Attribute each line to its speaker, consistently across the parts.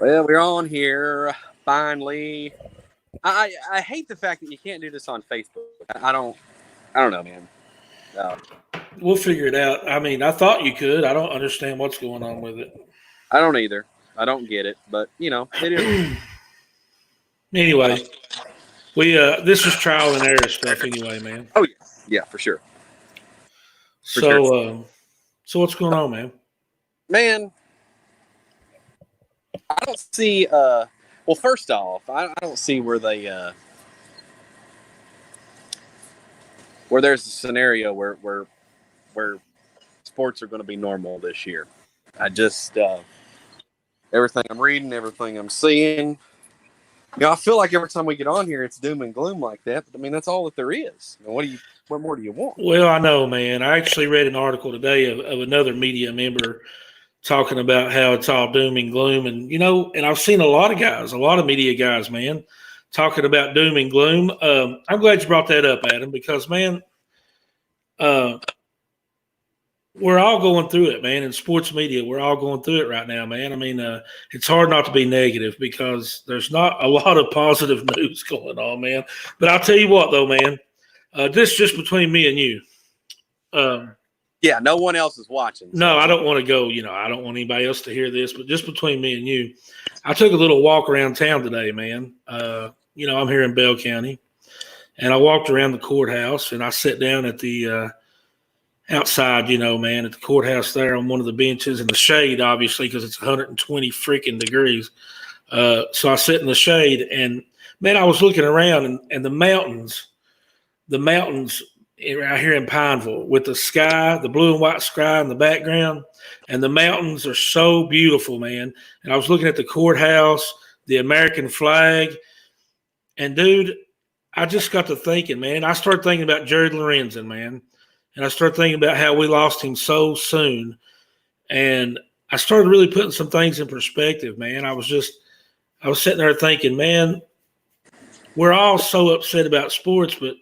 Speaker 1: Well, we're on here finally. I hate the fact that you can't do this on Facebook. I don't know, man. Uh,
Speaker 2: We'll figure it out. I mean, I thought you could. I don't understand what's going on with it.
Speaker 1: I don't either. I don't get it, but it is. Uh,
Speaker 2: Anyway, we this is trial and error stuff. Anyway, man.
Speaker 1: oh yeah, yeah, for sure,
Speaker 2: So what's going on, man?
Speaker 1: man. I don't see. Well, first off, I don't see where they where there's a scenario where sports are going to be normal this year. I just everything I'm reading, everything I'm seeing. I feel like every time we get on here, it's doom and gloom like that. But I mean, that's all that there is. What more do you want?
Speaker 2: Well, I know, man. I actually read an article today of another media member talking about how it's all doom and gloom, and I've seen a lot of media guys, man, talking about doom and gloom. I'm glad you brought that up, Adam, because man, we're all going through it, man. In sports media, we're all going through it right now, man. I mean, it's hard not to be negative because there's not a lot of positive news going on, man. But I'll tell you what, though, man, this just between me and you.
Speaker 1: Yeah, no one else is watching. So.
Speaker 2: No, I don't want to go, I don't want anybody else to hear this, but just between me and you, I took a little walk around town today, man. I'm here in Bell County, and I walked around the courthouse, and I sat down at the outside, man, at the courthouse there on one of the benches in the shade, obviously, because it's 120 freaking degrees. So I sit in the shade, and, man, I was looking around, and the mountains out here in Pineville with the sky, the blue and white sky in the background, and the mountains are so beautiful, man. And I was looking at the courthouse, the American flag, and dude, I just got to thinking, man. I started thinking about Jared Lorenzen, man, and I started thinking about how we lost him so soon, and I started really putting some things in perspective, man. I was sitting there thinking, man, we're all so upset about sports, but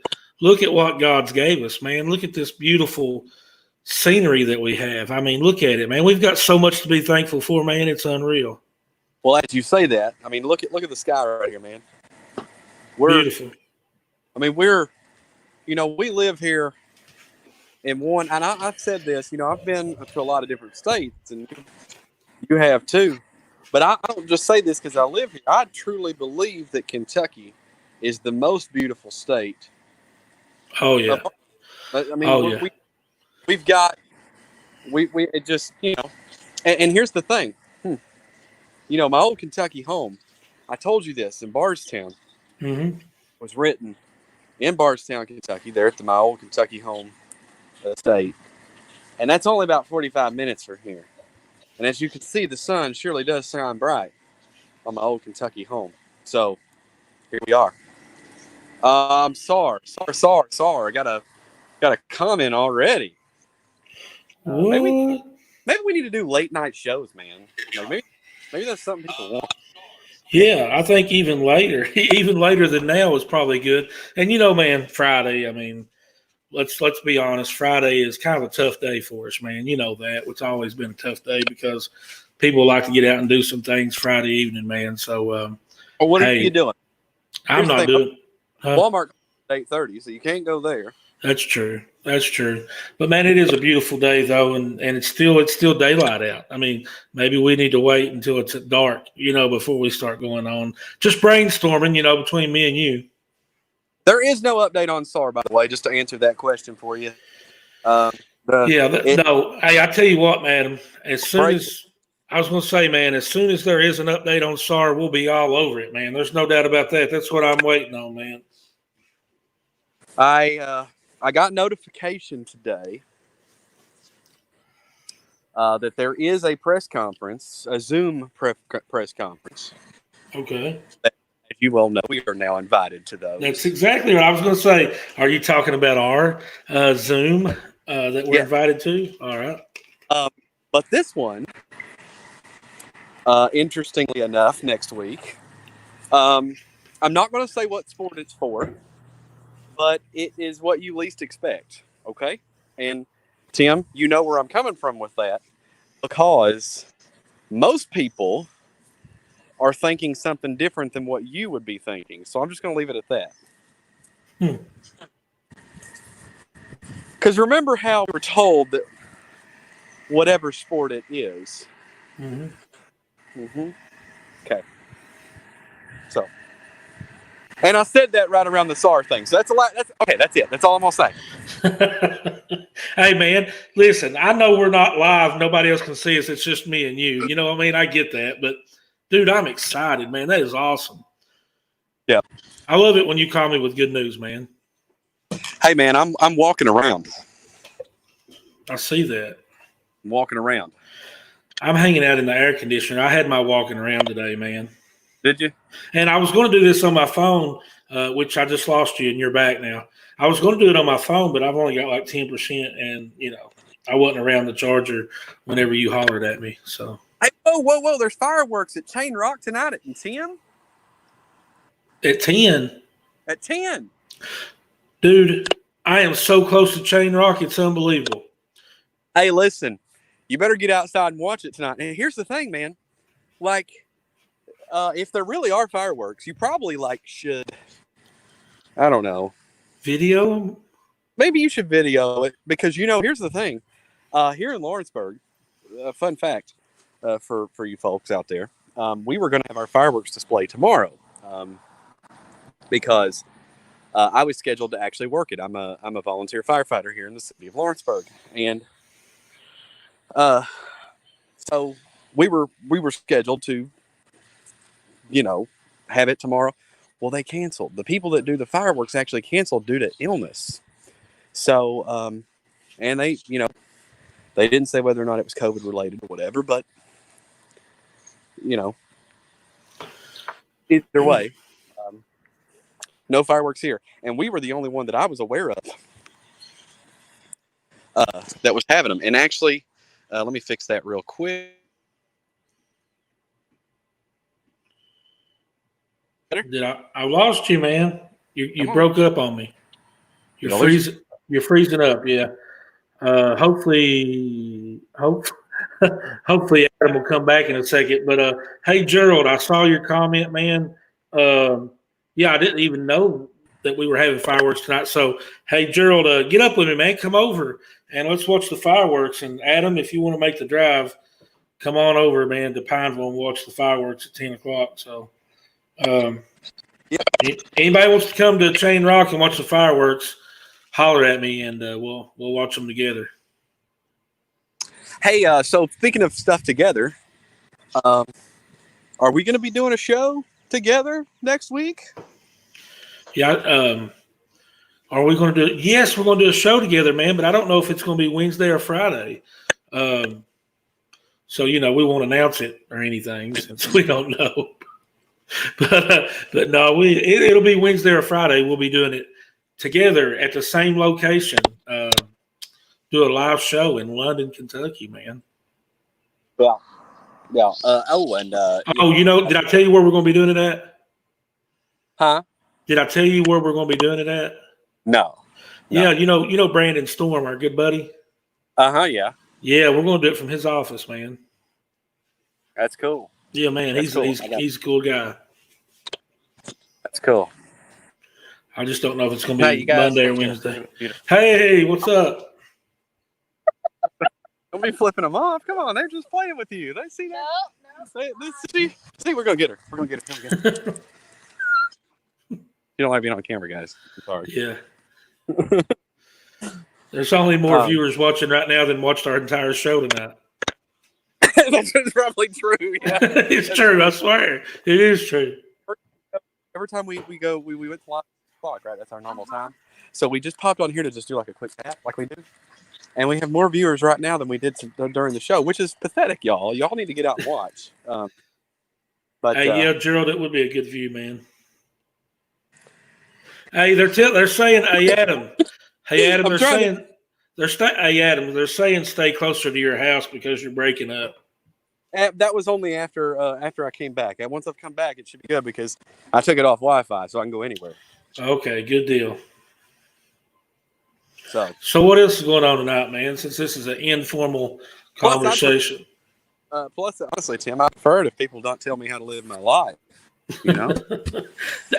Speaker 2: look at what God's gave us, man. Look at this beautiful scenery that we have. I mean, look at it, man. We've got so much to be thankful for, man. It's unreal.
Speaker 1: Well, as you say that, I mean, look at the sky right here, man.
Speaker 2: Beautiful.
Speaker 1: I mean, we live here in one, and I've said this, I've been to a lot of different states, and you have too. But I don't just say this because I live here. I truly believe that Kentucky is the most beautiful state.
Speaker 2: Oh yeah.
Speaker 1: I mean, we've got it just and here's the thing, my old Kentucky home. I told you this in Bardstown. Was written in Bardstown, Kentucky. There at my old Kentucky home state, and that's only about 45 minutes from here. And as you can see, the sun surely does shine bright on my old Kentucky home. So here we are. I'm sorry. I got a comment already. Maybe we need to do late night shows, man. Like maybe that's something people want.
Speaker 2: Yeah, I think even later than now is probably good. And man, Friday. I mean, let's be honest. Friday is kind of a tough day for us, man. You know that it's always been a tough day because people like to get out and do some things Friday evening, man. So,
Speaker 1: well, what are you doing?
Speaker 2: I'm not doing.
Speaker 1: Walmart 8:30, so you can't go there.
Speaker 2: That's true. But man, it is a beautiful day though, and it's still daylight out. I mean, maybe we need to wait until it's dark, before we start going on. Just brainstorming, between me and you.
Speaker 1: There is no update on SAR, by the way, just to answer that question for you.
Speaker 2: No. Hey, I tell you what, madam. As soon as there is an update on SAR, we'll be all over it, man. There's no doubt about that. That's what I'm waiting on, man.
Speaker 1: I got notification today that there is a press conference, a Zoom press conference.
Speaker 2: Okay.
Speaker 1: As you well know, we are now invited to those.
Speaker 2: That's exactly what I was going to say. Are you talking about our Zoom that we're invited to? All right.
Speaker 1: But this one, interestingly enough, next week, I'm not going to say what sport it's for, but it is what you least expect, okay? And, Tim, you know where I'm coming from with that, because most people are thinking something different than what you would be thinking. So I'm just going to leave it at that. Because remember how we were told that whatever sport it is. Okay. So, and I said that right around the SAR thing. So that's a lot. That's it. That's all I'm going to say.
Speaker 2: Hey, man, listen, I know we're not live. Nobody else can see us. It's just me and you. You know what I mean? I get that. But, dude, I'm excited, man. That is awesome.
Speaker 1: Yeah.
Speaker 2: I love it when you call me with good news, man.
Speaker 1: Hey, man, I'm walking around.
Speaker 2: I see that.
Speaker 1: I'm walking around.
Speaker 2: I'm hanging out in the air conditioner. I had my walking around today, man.
Speaker 1: Did you?
Speaker 2: And I was going to do this on my phone, which I just lost you, and you're back now. I was going to do it on my phone, but I've only got like 10%, and, I wasn't around the charger whenever you hollered at me. So.
Speaker 1: Hey, whoa. There's fireworks at Chain Rock tonight at 10.
Speaker 2: At 10?
Speaker 1: At 10.
Speaker 2: Dude, I am so close to Chain Rock, it's unbelievable.
Speaker 1: Hey, listen, you better get outside and watch it tonight. And here's the thing, man. Like, if there really are fireworks, you probably, should, I don't know.
Speaker 2: Video them?
Speaker 1: Maybe you should video it because, here's the thing. Here in Lawrenceburg, fun fact for you folks out there, we were going to have our fireworks display tomorrow because I was scheduled to actually work it. I'm a volunteer firefighter here in the city of Lawrenceburg, and so we were scheduled to, have it tomorrow. Well, they canceled. The people that do the fireworks actually canceled due to illness. So, and they didn't say whether or not it was COVID related or whatever, but either way, no fireworks here. And we were the only one that I was aware of that was having them. And actually, let me fix that real quick.
Speaker 2: I lost you, man. You broke up on me. You're freezing up, yeah. Hopefully Adam will come back in a second. But hey, Gerald, I saw your comment, man. Yeah, I didn't even know that we were having fireworks tonight. So hey, Gerald, get up with me, man. Come over and let's watch the fireworks. And Adam, if you want to make the drive, come on over, man, to Pineville and watch the fireworks at 10:00. So anybody wants to come to Chain Rock and watch the fireworks, holler at me and we'll watch them together.
Speaker 1: Hey, so speaking of stuff together, are we going to be doing a show together next week?
Speaker 2: Yeah. Are we going to do it? Yes, we're going to do a show together, man, but I don't know if it's going to be Wednesday or Friday. So, we won't announce it or anything since we don't know. But no, it'll be Wednesday or Friday. We'll be doing it together at the same location. Do a live show in London, Kentucky, man.
Speaker 1: Yeah.
Speaker 2: did I tell you where we're going to be doing it at?
Speaker 1: Huh?
Speaker 2: Did I tell you where we're going to be doing it at?
Speaker 1: No.
Speaker 2: Yeah, you know Brandon Storm, our good buddy.
Speaker 1: Yeah.
Speaker 2: Yeah, we're going to do it from his office, man.
Speaker 1: That's cool.
Speaker 2: Yeah, man, he's a cool guy.
Speaker 1: That's cool.
Speaker 2: I just don't know if it's going to be Monday or Wednesday.
Speaker 1: Beautiful.
Speaker 2: Hey, what's up?
Speaker 1: Don't be flipping them off. Come on, they're just playing with you. They see that? No. See, we're going to get her. We're going to get her. You don't like being on camera, guys. I'm sorry.
Speaker 2: Yeah. There's only more viewers watching right now than watched our entire show tonight.
Speaker 1: That's probably true. Yeah.
Speaker 2: It's true. I swear. It is true.
Speaker 1: Every time we go, we went to 5 o'clock, right? That's our normal time. So we just popped on here to just do like a quick tap like we do. And we have more viewers right now than we did during the show, which is pathetic, y'all. Y'all need to get out and watch.
Speaker 2: Yeah, Gerald, it would be a good view, man. Hey, they're saying, hey, Adam. Hey, Adam, they're saying stay closer to your house because you're breaking up.
Speaker 1: That was only after I came back. And once I've come back, it should be good because I took it off Wi-Fi, so I can go anywhere.
Speaker 2: Okay, good deal.
Speaker 1: So
Speaker 2: what else is going on tonight, man? Since this is an informal conversation.
Speaker 1: Plus, honestly, Tim, I prefer it if people don't tell me how to live my life. You know,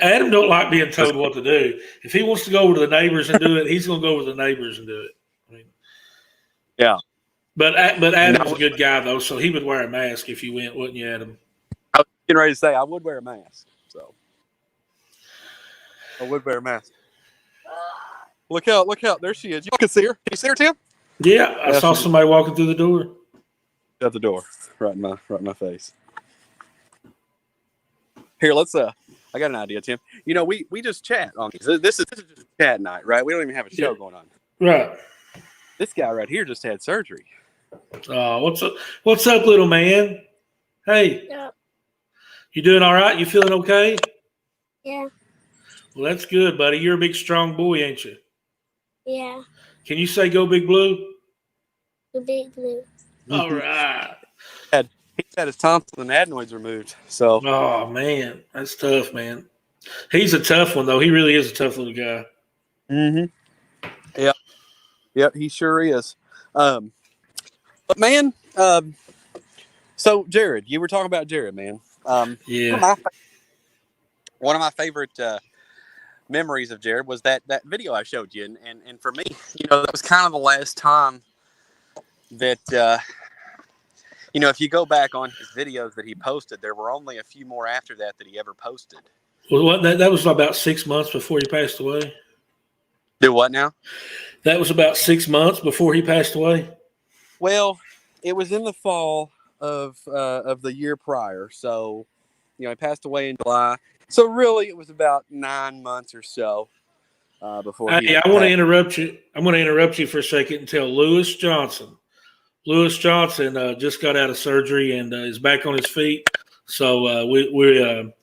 Speaker 2: Adam don't like being told what to do. If he wants to go over to the neighbors and do it, he's going to go over to the neighbors and do it. I mean,
Speaker 1: yeah.
Speaker 2: But Adam's a good guy though, so he would wear a mask if you went, wouldn't you, Adam?
Speaker 1: I was getting ready to say I would wear a mask, so I would wear a mask. Look out! Look out! There she is. You can see her. Can you see her, Tim?
Speaker 2: Yeah, I saw somebody walking through the door.
Speaker 1: At the door, right in my face. Here, let's I got an idea, Tim. You know, we just chat on these. This is just chat night, right? We don't even have a show going on.
Speaker 2: Right.
Speaker 1: This guy right here just had surgery.
Speaker 2: What's up? What's up, little man? Hey.
Speaker 3: Yep.
Speaker 2: You doing all right? You feeling okay?
Speaker 3: Yeah.
Speaker 2: Well, that's good, buddy. You're a big, strong boy, ain't you?
Speaker 3: Yeah.
Speaker 2: Can you say "Go Big Blue"?
Speaker 3: The big blue.
Speaker 2: All right.
Speaker 1: He's had his tonsil and adenoids removed. So.
Speaker 2: Oh man, that's tough, man. He's a tough one though. He really is a tough little guy.
Speaker 1: Mm-hmm. Yeah. Yep, he sure is. But man, so Jared, you were talking about Jared, man.
Speaker 2: Yeah.
Speaker 1: One of my favorite memories of Jared was that video I showed you, and for me, you know, that was kind of the last time that you know, if you go back on his videos that he posted, there were only a few more after that he ever posted.
Speaker 2: Well, that was about 6 months before he passed away.
Speaker 1: Do what now?
Speaker 2: That was about 6 months before he passed away.
Speaker 1: Well, it was in the fall of the year prior, so you know, he passed away in July. So really, it was about 9 months or so before.
Speaker 2: Hey, I want to interrupt you. I'm going to interrupt you for a second and tell Lewis Johnson. Lewis Johnson just got out of surgery and is back on his feet. So we're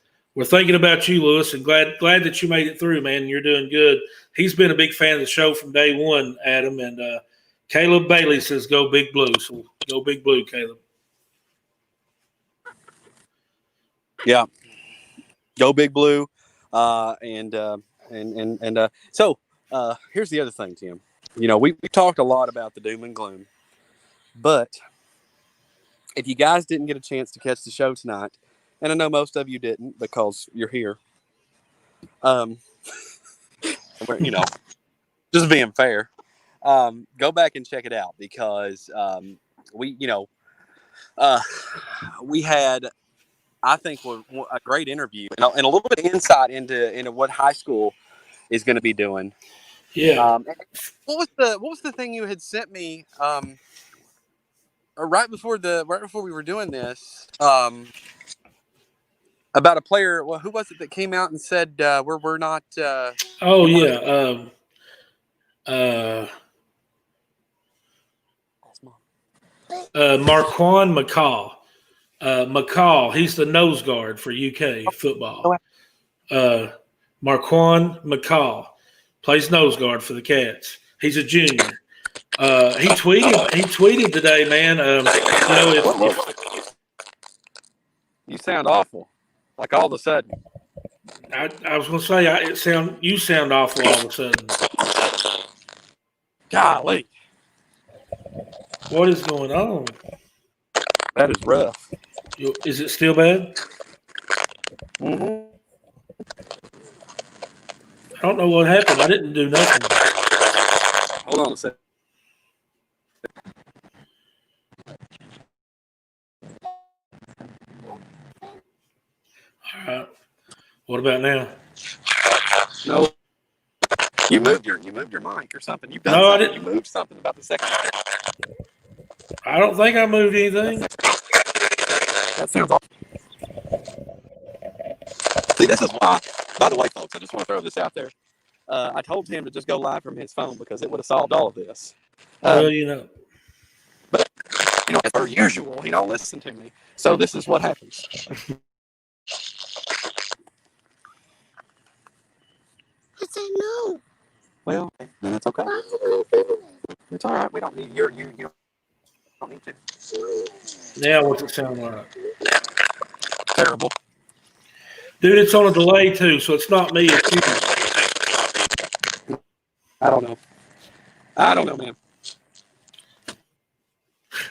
Speaker 2: thinking about you, Lewis, and glad that you made it through, man. You're doing good. He's been a big fan of the show from day one, Adam. And Caleb Bailey says, "Go Big Blue." So go Big Blue, Caleb.
Speaker 1: Yeah, go Big Blue. So here's the other thing, Tim. You know, we talked a lot about the doom and gloom. But if you guys didn't get a chance to catch the show tonight, and I know most of you didn't because you're here, you know, just being fair, go back and check it out because we had, I think, a great interview and a little bit of insight into what high school is going to be doing.
Speaker 2: Yeah.
Speaker 1: What was the thing you had sent me? Right before we were doing this, about a player. Well, who was it that came out and said we're not?
Speaker 2: Marquand McCall. McCall, he's the nose guard for UK football. Marquand McCall plays nose guard for the Cats. He's a junior. He tweeted today, man.
Speaker 1: You sound awful, like all of a sudden.
Speaker 2: I was going to say, you sound awful all of a sudden.
Speaker 1: Golly,
Speaker 2: what is going on?
Speaker 1: That is rough.
Speaker 2: Is it still bad?
Speaker 1: Mm-hmm.
Speaker 2: I don't know what happened. I didn't do nothing.
Speaker 1: Hold on a second.
Speaker 2: All right. What about now?
Speaker 1: No. You moved your mic or something. You've done
Speaker 2: no,
Speaker 1: something.
Speaker 2: I didn't.
Speaker 1: You moved something about the second.
Speaker 2: I don't think I moved anything.
Speaker 1: That sounds awful. See, this is why, by the way, folks, I just want to throw this out there. I told him to just go live from his phone because it would have solved all of this.
Speaker 2: Well, you know.
Speaker 1: But, you know, as per usual, he don't listen to me. So this is what happens.
Speaker 3: I said no.
Speaker 1: Well, that's okay. It's all right. We don't need you don't need to.
Speaker 2: Now what's it sound like?
Speaker 1: Terrible.
Speaker 2: Dude, it's on a delay too, so it's not me, it's you.
Speaker 1: I don't know, man.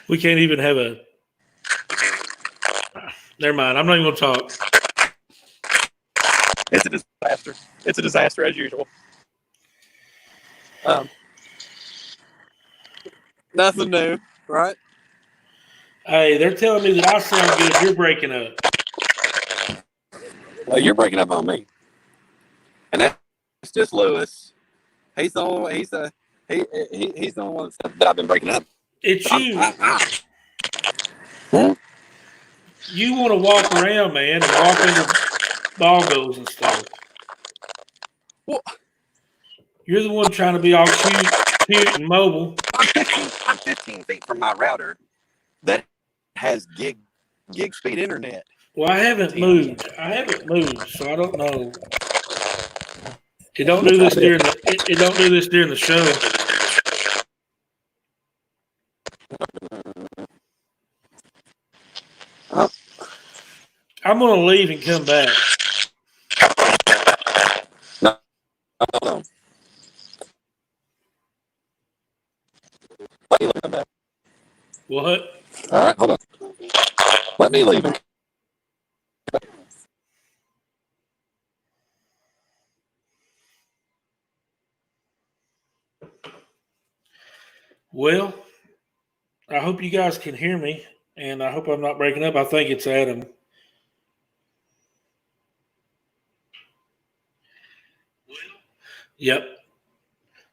Speaker 2: We can't even have a Never mind. I'm not even going to talk.
Speaker 1: It's a disaster. It's a disaster as usual. Nothing new, right?
Speaker 2: Hey, they're telling me that I sound good. You're breaking up.
Speaker 1: Well, you're breaking up on me, and that's just Lewis. He's the only. He's the only one that I've been breaking up.
Speaker 2: It's you. You want to walk around, man, and walk into ball goals and stuff.
Speaker 1: Well,
Speaker 2: you're the one trying to be all cute and mobile.
Speaker 1: I'm 15 feet from my router that has gig speed internet.
Speaker 2: Well, I haven't moved, so I don't know. It don't do this during the show. I'm gonna leave and come back.
Speaker 1: No.
Speaker 2: What?
Speaker 1: All right, hold on. Let me leave.
Speaker 2: Well, I hope you guys can hear me, and I hope I'm not breaking up. I think it's Adam. Yep.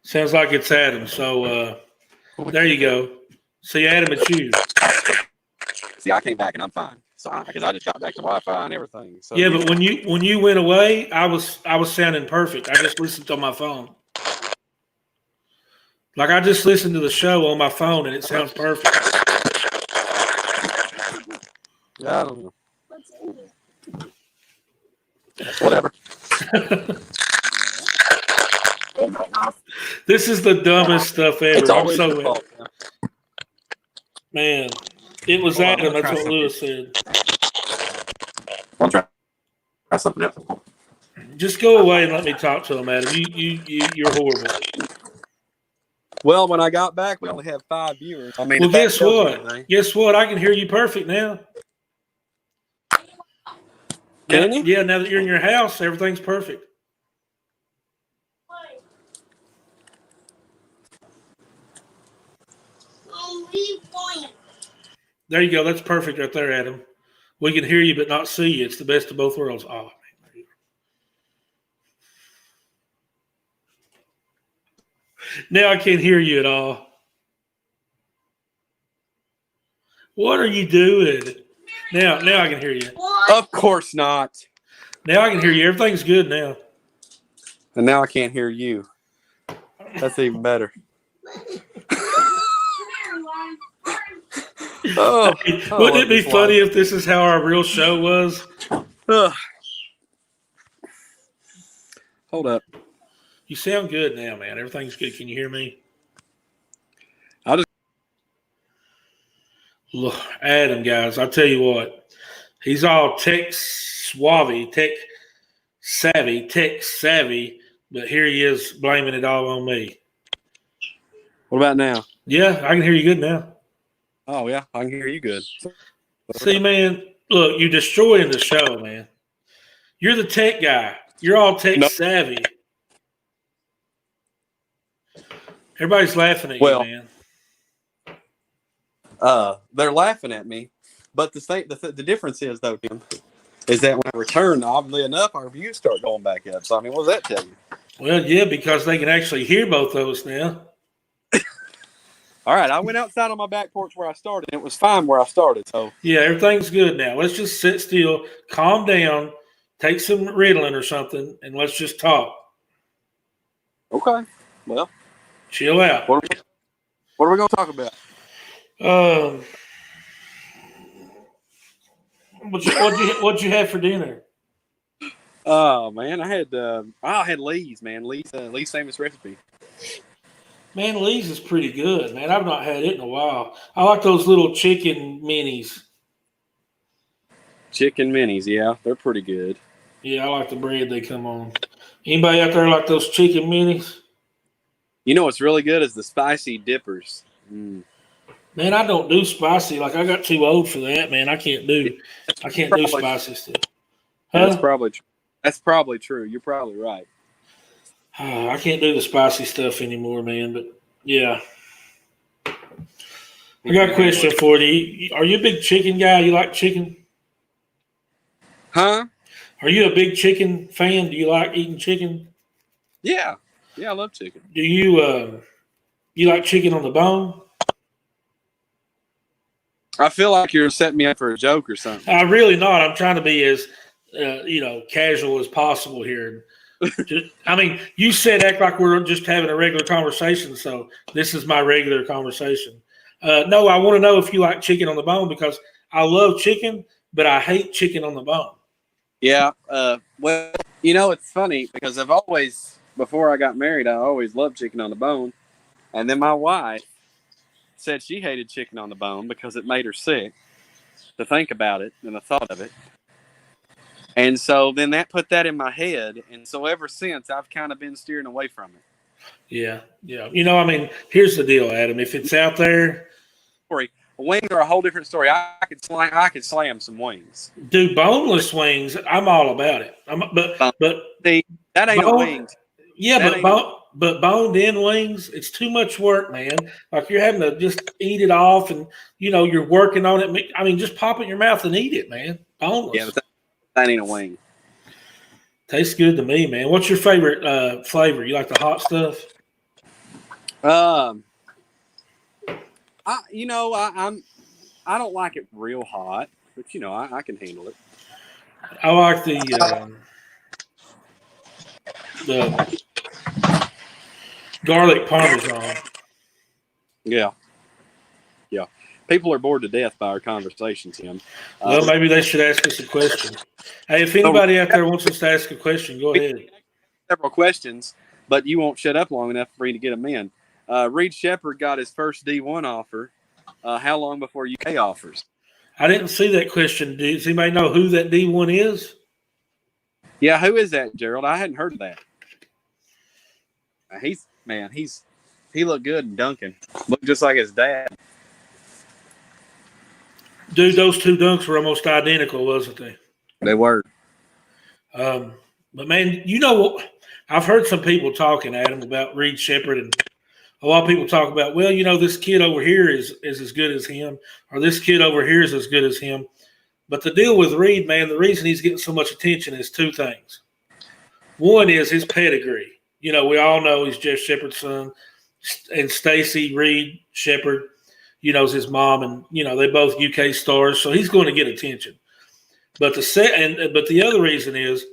Speaker 2: Sounds like it's Adam. So there you go. See, Adam, it's you.
Speaker 1: See, I came back and I'm fine. So because I just got back to Wi-Fi and everything. So
Speaker 2: yeah, but when you went away, I was sounding perfect. I just listened on my phone. Like I just listened to the show on my phone and it sounds perfect.
Speaker 1: Yeah, I don't know. Whatever.
Speaker 2: This is the dumbest stuff ever.
Speaker 1: It's always
Speaker 2: I'm
Speaker 1: your fault,
Speaker 2: man. It was Adam. That's what Lewis said.
Speaker 1: I'll try something else.
Speaker 2: Just go away and let me talk to him, Adam. You're horrible.
Speaker 1: Well, when I got back, we only had 5 viewers. I mean,
Speaker 2: well, guess what? Guess what? I can hear you perfect now.
Speaker 1: Can you?
Speaker 2: Yeah, now that you're in your house, everything's perfect. There you go. That's perfect right there, Adam. We can hear you but not see you. It's the best of both worlds. Oh, man. Now I can't hear you at all. What are you doing? Now I can hear you.
Speaker 1: Of course not.
Speaker 2: Now I can hear you. Everything's good now.
Speaker 1: And now I can't hear you. That's even better.
Speaker 2: Wouldn't it be funny if this is how our real show was?
Speaker 1: Hold up.
Speaker 2: You sound good now, man. Everything's good. Can you hear me? Look, Adam, guys, I'll tell you what. He's all tech savvy, but here he is blaming it all on me.
Speaker 1: What about now?
Speaker 2: Yeah, I can hear you good now.
Speaker 1: Oh, yeah, I can hear you good.
Speaker 2: See, man, look, you're destroying the show, man. You're the tech guy. You're all tech savvy. Everybody's laughing at you, man.
Speaker 1: They're laughing at me, but the difference is, though, Tim, is that when I return, oddly enough, our views start going back up. So, I mean, what does that tell you?
Speaker 2: Well, yeah, because they can actually hear both of us now.
Speaker 1: All right, I went outside on my back porch where I started, and it was fine where I started. So
Speaker 2: yeah, everything's good now. Let's just sit still, calm down, take some Ritalin or something, and let's just talk.
Speaker 1: Okay. Well,
Speaker 2: chill out.
Speaker 1: What are we going to talk about?
Speaker 2: What'd you have for dinner?
Speaker 1: Oh man, I had Lee's, man. Lee's famous recipe.
Speaker 2: Man, Lee's is pretty good, man. I've not had it in a while. I like those little chicken minis.
Speaker 1: Chicken minis, yeah, they're pretty good.
Speaker 2: Yeah, I like the bread they come on. Anybody out there like those chicken minis?
Speaker 1: You know what's really good is the spicy dippers.
Speaker 2: Man, I don't do spicy. Like, I got too old for that, man. I can't do spicy stuff. Huh?
Speaker 1: That's probably true. You're probably right.
Speaker 2: I can't do the spicy stuff anymore, man. But yeah, I got a question for you. Are you a big chicken guy? You like chicken?
Speaker 1: Huh?
Speaker 2: Are you a big chicken fan? Do you like eating chicken?
Speaker 1: Yeah, I love chicken.
Speaker 2: Do you you like chicken on the bone?
Speaker 1: I feel like you're setting me up for a joke or something.
Speaker 2: I'm really not. I'm trying to be as casual as possible here. You said act like we're just having a regular conversation, so this is my regular conversation. No, I want to know if you like chicken on the bone because I love chicken, but I hate chicken on the bone.
Speaker 1: Yeah. Well, it's funny because before I got married, I always loved chicken on the bone. And then my wife said she hated chicken on the bone because it made her sick to think about it and the thought of it. And so then that put that in my head. And so ever since, I've kind of been steering away from it.
Speaker 2: Yeah. Here's the deal, Adam. If it's out there.
Speaker 1: Wings are a whole different story. I could slam some wings.
Speaker 2: Dude, boneless wings, I'm all about it.
Speaker 1: That ain't a wing.
Speaker 2: Yeah, but boned in wings, it's too much work, man. Like you're having to just eat it off and, you're working on it. Just pop it in your mouth and eat it, man. Boneless.
Speaker 1: Yeah, but that ain't a wing.
Speaker 2: Tastes good to me, man. What's your favorite flavor? You like the hot stuff?
Speaker 1: I don't like it real hot, but I can handle it.
Speaker 2: I like the garlic parmesan.
Speaker 1: Yeah. People are bored to death by our conversation, Tim.
Speaker 2: Well, maybe they should ask us a question. Hey, if anybody out there wants us to ask a question, go ahead.
Speaker 1: Several questions, but you won't shut up long enough for me to get them in. Reed Sheppard got his first D1 offer. How long before UK offers?
Speaker 2: I didn't see that question. Does anybody know who that D1 is?
Speaker 1: Yeah, who is that, Gerald? I hadn't heard of that. He looked good in Duncan. Looked just like his dad.
Speaker 2: Dude, those two dunks were almost identical, wasn't they?
Speaker 1: They were.
Speaker 2: But man, what? I've heard some people talking, Adam, about Reed Sheppard, and a lot of people talk about, well, this kid over here is as good as him, or this kid over here is as good as him. But the deal with Reed, man, the reason he's getting so much attention is two things. One is his pedigree. We all know he's Jeff Sheppard's son, and Stacy Reed Sheppard, is his mom, and they both UK stars, so he's going to get attention. But the other reason is,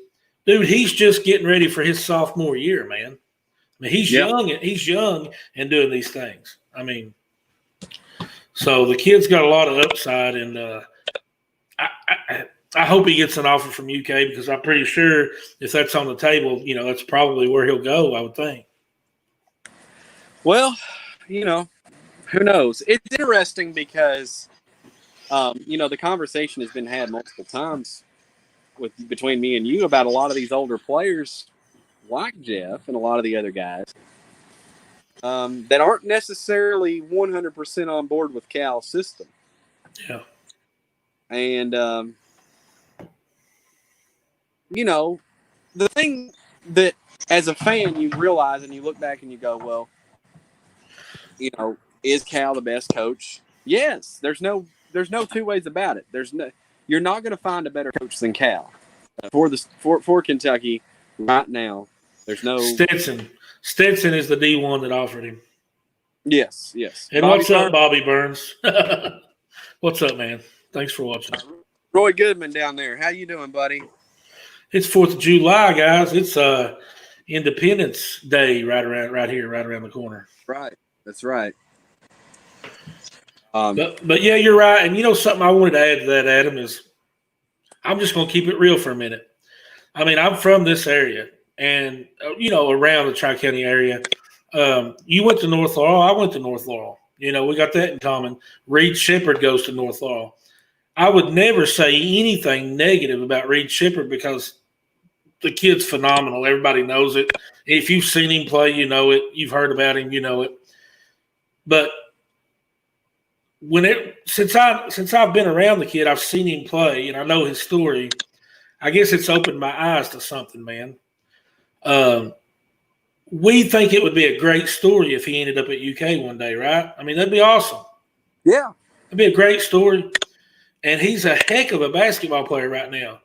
Speaker 2: dude, he's just getting ready for his sophomore year, man. He's young. He's young and doing these things. So the kid's got a lot of upside, and I hope he gets an offer from UK because I'm pretty sure if that's on the table, that's probably where he'll go, I would think.
Speaker 1: Well, who knows? It's interesting because, the conversation has been had multiple times between me and you about a lot of these older players like Jeff and a lot of the other guys that aren't necessarily 100% on board with Cal's system.
Speaker 2: Yeah.
Speaker 1: And, the thing that as a fan you realize and you look back and you go, well, is Cal the best coach? Yes. There's no two ways about it. You're not going to find a better coach than Cal for Kentucky right now. There's no
Speaker 2: Stetson. Stetson is the D1 that offered him.
Speaker 1: Yes.
Speaker 2: And what's up, Bobby Burns? What's up, man? Thanks for watching.
Speaker 1: Roy Goodman down there. How you doing, buddy?
Speaker 2: It's 4th of July, guys. It's Independence Day right around the corner.
Speaker 1: Right. That's right.
Speaker 2: But yeah, you're right. And something I wanted to add to that, Adam, is I'm just going to keep it real for a minute. I'm from this area and, around the Tri-County area. You went to North Laurel. I went to North Laurel. We got that in common. Reed Sheppard goes to North Laurel. I would never say anything negative about Reed Sheppard because the kid's phenomenal. Everybody knows it. If you've seen him play, you know it. You've heard about him, you know it. But since I've been around the kid, I've seen him play and I know his story. I guess it's opened my eyes to something, man. We think it would be a great story if he ended up at UK one day, right? I mean, that'd be awesome.
Speaker 1: Yeah.
Speaker 2: It'd be a great story. And he's a heck of a basketball player right now.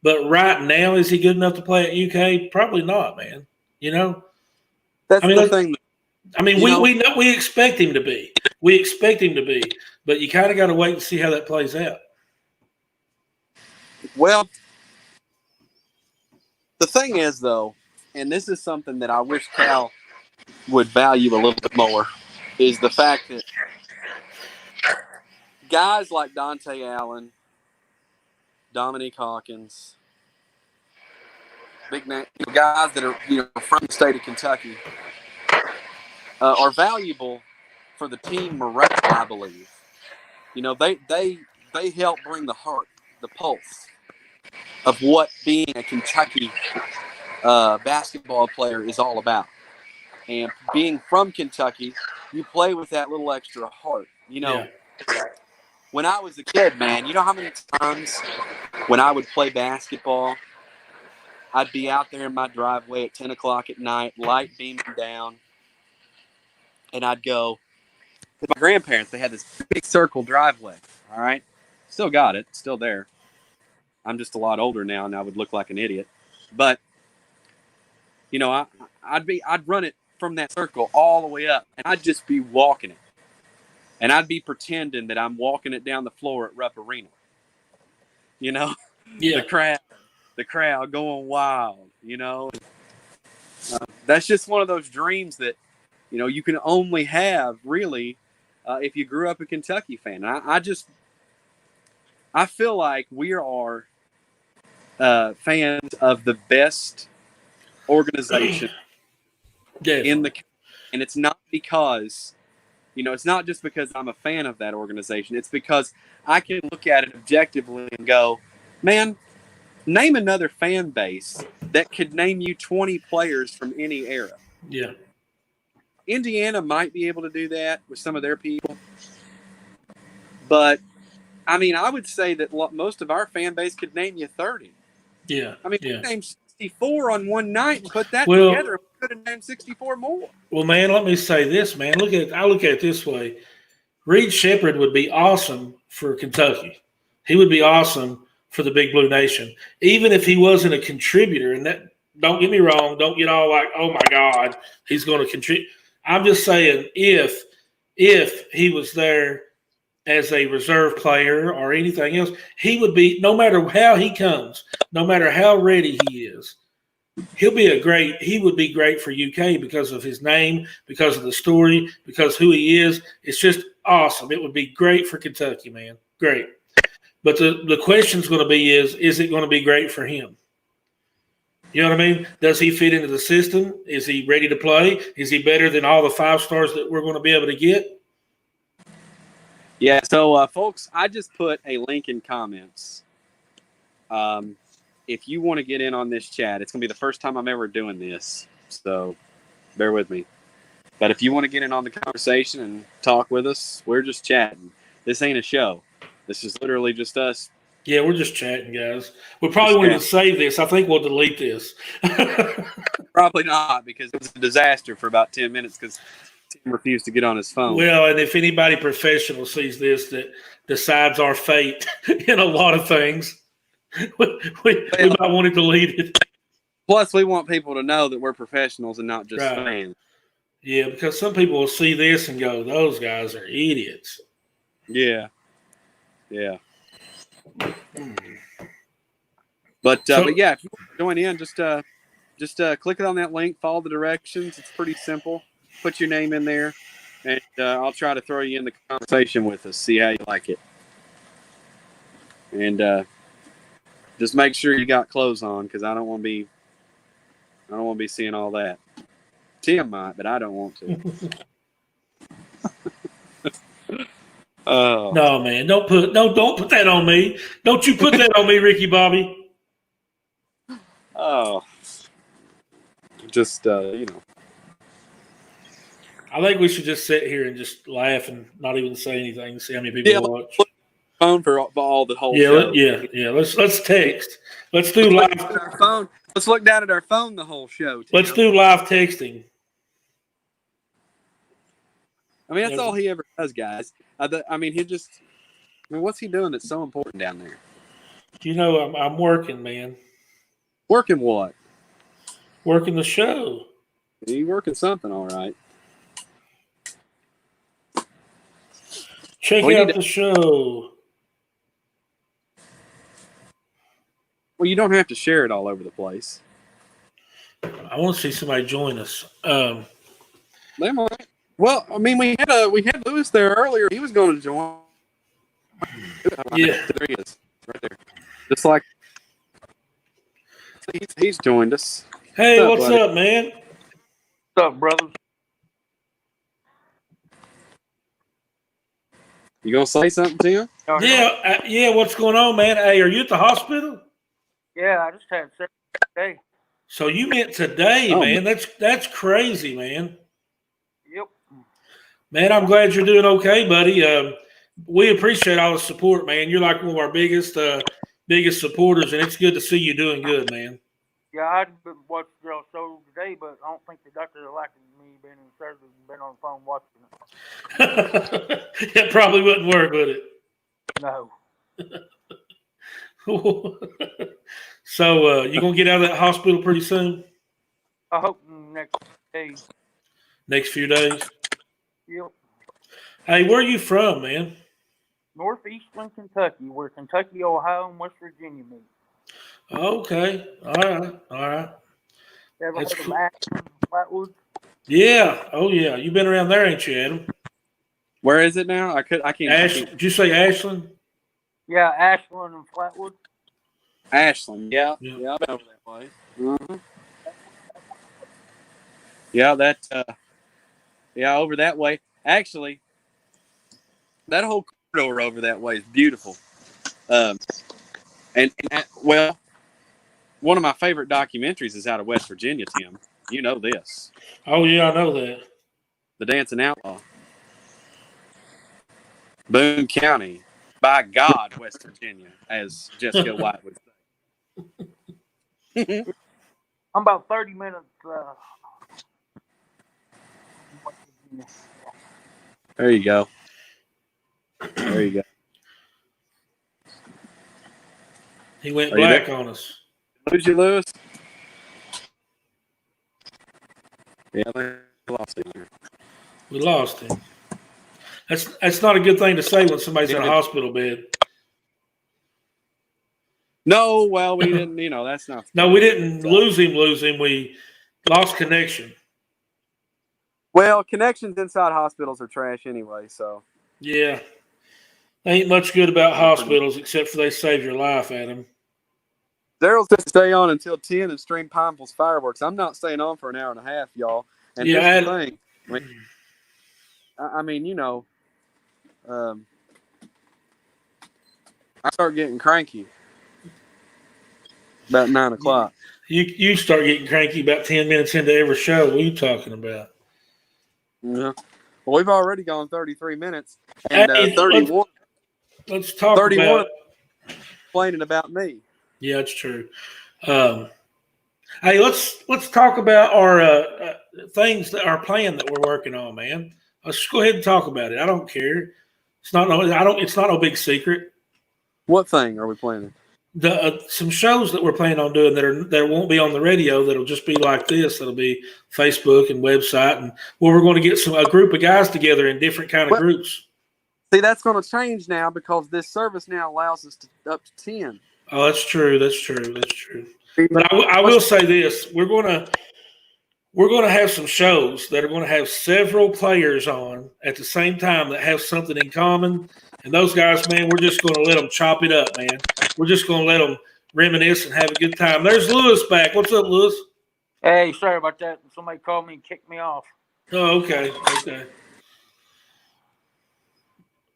Speaker 2: But right now, is he good enough to play at UK? Probably not, man. You know?
Speaker 1: That's the thing.
Speaker 2: I mean, we expect him to be. We expect him to be. But you kind of got to wait and see how that plays out.
Speaker 1: Well, the thing is, though, and this is something that I wish Cal would value a little bit more, is the fact that guys like Dante Allen, Dominique Hawkins, big name guys that are from the state of Kentucky are valuable for the team morale, I believe. They help bring the heart, the pulse of what being a Kentucky basketball player is all about. And being from Kentucky, you play with that little extra heart. When I was a kid, man, you know how many times when I would play basketball, I'd be out there in my driveway at 10 o'clock at night, light beaming down, and I'd go, with my grandparents, they had this big circle driveway, all right? Still got it, still there. I'm just a lot older now, and I would look like an idiot. But, I'd run it from that circle all the way up, and I'd just be walking it. And I'd be pretending that I'm walking it down the floor at Rupp Arena. Yeah. The crowd going wild, That's just one of those dreams that, you can only have, really, if you grew up a Kentucky fan. I feel like we are fans of the best organization in the country. And it's not because, it's not just because I'm a fan of that organization. It's because I can look at it objectively and go, man, name another fan base that could name you 20 players from any era.
Speaker 2: Yeah.
Speaker 1: Indiana might be able to do that with some of their people. But, I mean, I would say that most of our fan base could name you 30.
Speaker 2: Yeah.
Speaker 1: I mean, we named 64 on one night and put that together. We could have named 64 more.
Speaker 2: Well, man, let me say this, man. I look at it this way. Reed Sheppard would be awesome for Kentucky. He would be awesome for the Big Blue Nation, even if he wasn't a contributor. And that, don't get me wrong, don't get all like, oh my God, he's going to contribute. I'm just saying, if he was there as a reserve player or anything else, he would be, no matter how he comes, no matter how ready he is, he would be great for UK because of his name, because of the story, because who he is. It's just awesome. It would be great for Kentucky, man. Great. But the question's going to be is it going to be great for him? You know what I mean? Does he fit into the system? Is he ready to play? Is he better than all the 5 stars that we're going to be able to get?
Speaker 1: Yeah, so, folks, I just put a link in comments. If you want to get in on this chat, it's going to be the first time I'm ever doing this, so bear with me. But if you want to get in on the conversation and talk with us, we're just chatting. This ain't a show. This is literally just us.
Speaker 2: Yeah, we're just chatting, guys. We probably won't even save this. I think we'll delete this.
Speaker 1: Probably not, because it was a disaster for about 10 minutes because Tim refused to get on his phone.
Speaker 2: Well, and if anybody professional sees this that decides our fate in a lot of things, we might want to delete it.
Speaker 1: Plus, we want people to know that we're professionals and not just fans.
Speaker 2: Yeah, because some people will see this and go, those guys are idiots.
Speaker 1: Yeah. Yeah. But yeah, if you want to join in, just click it on that link, follow the directions. It's pretty simple. Put your name in there, and I'll try to throw you in the conversation with us. See how you like it, and just make sure you got clothes on, because I don't want to be seeing all that. Tim might, but I don't want to.
Speaker 2: No, man, don't put that on me. Don't you put that on me, Ricky Bobby.
Speaker 1: Oh, just
Speaker 2: I think we should just sit here and just laugh and not even say anything and see how many people watch.
Speaker 1: Phone for all the whole
Speaker 2: Yeah,
Speaker 1: show.
Speaker 2: Let's text. Let's do live.
Speaker 1: Our phone. Let's look down at our phone the whole show. Tim.
Speaker 2: Let's do live texting.
Speaker 1: I mean, that's all he ever does, guys. I mean, what's he doing that's so important down there?
Speaker 2: You know, I'm working, man.
Speaker 1: Working what?
Speaker 2: Working the show.
Speaker 1: You working something, all right.
Speaker 2: Check out the show.
Speaker 1: Well, you don't have to share it all over the place.
Speaker 2: I want to see somebody join us.
Speaker 1: They might. Well, I mean, we had Lewis there earlier. He was going to join.
Speaker 2: Yeah,
Speaker 1: there he is, right there. Just like he's joined us.
Speaker 2: Hey, what's up, man?
Speaker 4: What's up, brothers?
Speaker 1: You gonna say something, Tim?
Speaker 2: Yeah. What's going on, man? Hey, are you at the hospital?
Speaker 4: Yeah, I just had surgery today.
Speaker 2: So you meant today, man? That's crazy, man.
Speaker 4: Yep.
Speaker 2: Man, I'm glad you're doing okay, buddy. We appreciate all the support, man. You're like one of our biggest supporters, and it's good to see you doing good, man.
Speaker 4: Yeah, I watched your show today, but I don't think the doctors are liking me being in surgery and being on the phone watching it.
Speaker 2: It probably wouldn't work, would it?
Speaker 4: No.
Speaker 2: So you gonna get out of that hospital pretty soon?
Speaker 4: I hope next day.
Speaker 2: Next few days?
Speaker 4: Yep.
Speaker 2: Hey, where are you from, man?
Speaker 4: Northeastern Kentucky, where Kentucky, Ohio, and West Virginia meet.
Speaker 2: Okay. All right.
Speaker 4: Ever heard of Ashland, Flatwood?
Speaker 2: Yeah. Oh, yeah. You've been around there, ain't you, Adam?
Speaker 1: Where is it now? I can't.
Speaker 2: Did you say Ashland?
Speaker 4: Yeah, Ashland and Flatwood.
Speaker 1: Ashland. Yeah. I've been over that way. Mm-hmm. Yeah, over that way. Actually, that whole corridor over that way is beautiful. And one of my favorite documentaries is out of West Virginia, Tim. You know this.
Speaker 2: Oh, yeah, I know that.
Speaker 1: The Dancing Outlaw. Boone County. By God, West Virginia, as Jessica White would say.
Speaker 4: I'm about 30 minutes.
Speaker 1: There you go.
Speaker 2: He went black on us.
Speaker 1: Lose you, Lewis? Yeah, they lost him.
Speaker 2: We lost him. That's not a good thing to say when somebody's in a hospital bed.
Speaker 1: No, well, we didn't. That's not.
Speaker 2: No, we didn't lose him. We lost connection.
Speaker 1: Well, connections inside hospitals are trash anyway. So. Yeah.
Speaker 2: Ain't much good about hospitals except for they save your life, Adam.
Speaker 1: Daryl's going to stay on until 10 and stream Pineville's fireworks. I'm not staying on for an hour and a half, y'all. And here's the thing. I mean, I start getting cranky about 9 o'clock.
Speaker 2: You start getting cranky about 10 minutes into every show. What are you talking about?
Speaker 1: Yeah. Well, we've already gone 33 minutes. And 31.
Speaker 2: Let's talk
Speaker 1: 31
Speaker 2: about
Speaker 1: complaining about me.
Speaker 2: Yeah, it's true. Hey, let's talk about our things our plan that we're working on, man. Let's go ahead and talk about it. I don't care. It's not no big secret.
Speaker 1: What thing are we planning?
Speaker 2: Some shows that we're planning on doing that won't be on the radio. That'll just be like this. That'll be Facebook and website, and where we're going to get a group of guys together in different kind of groups.
Speaker 1: See, that's going to change now because this service now allows us to up to 10.
Speaker 2: Oh, that's true. But I will say this: we're going to have some shows that are going to have several players on at the same time that have something in common. And those guys, man, we're just going to let them chop it up, man. We're just going to let them reminisce and have a good time. There's Lewis back. What's up, Lewis?
Speaker 4: Hey, sorry about that. Somebody called me and kicked me off.
Speaker 2: Oh, okay.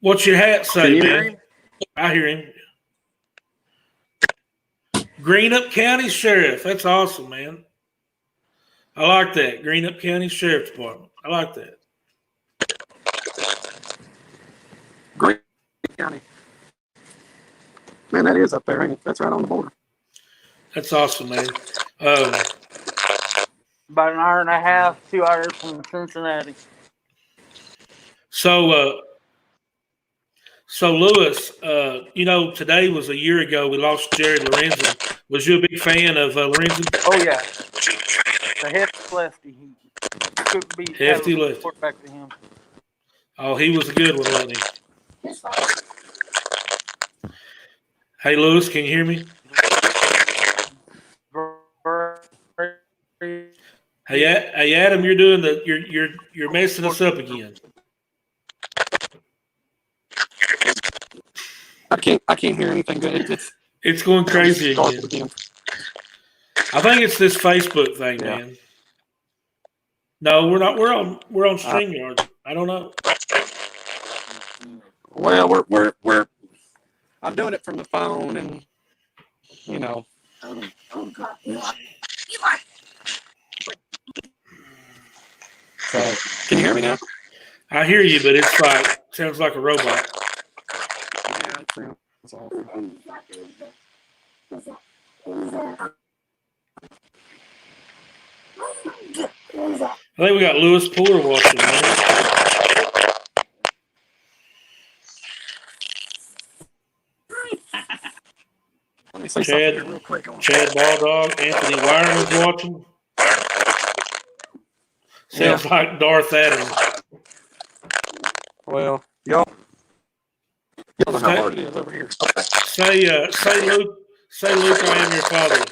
Speaker 2: What's your hat say, man? I hear him. Greenup County Sheriff. That's awesome, man. I like that. Greenup County Sheriff Department. I like that.
Speaker 1: County. Man, that is up there, ain't it? That's right on the border.
Speaker 2: That's awesome, man.
Speaker 4: About an hour and a half, 2 hours from Cincinnati.
Speaker 2: So Lewis, today was a year ago. We lost Jared Lorenzen. Was you a big fan of Lorenzen?
Speaker 4: Oh, yeah. The hefty lefty. He couldn't be
Speaker 2: Hefty lefty.
Speaker 4: Quarterback to him.
Speaker 2: Oh, he was a good one, wasn't he? Hey, Lewis, can you hear me? Hey, Adam, you're doing you're messing us up again.
Speaker 1: I can't hear anything good.
Speaker 2: It's going crazy again. I think it's this Facebook thing, man. No, we're not. We're on StreamYard. I don't know.
Speaker 1: Well, we're. I'm doing it from the phone, and So, can you hear me now?
Speaker 2: I hear you, but it's like sounds like a robot.
Speaker 1: Yeah, it's awful.
Speaker 2: I think we got Lewis Porter watching, man.
Speaker 1: Let me say something real quick.
Speaker 2: Chad Balldog, Anthony Wireman's watching. Sounds like Darth Adams.
Speaker 1: Well, y'all know how hard it is over here.
Speaker 2: Say Luke, I am your father.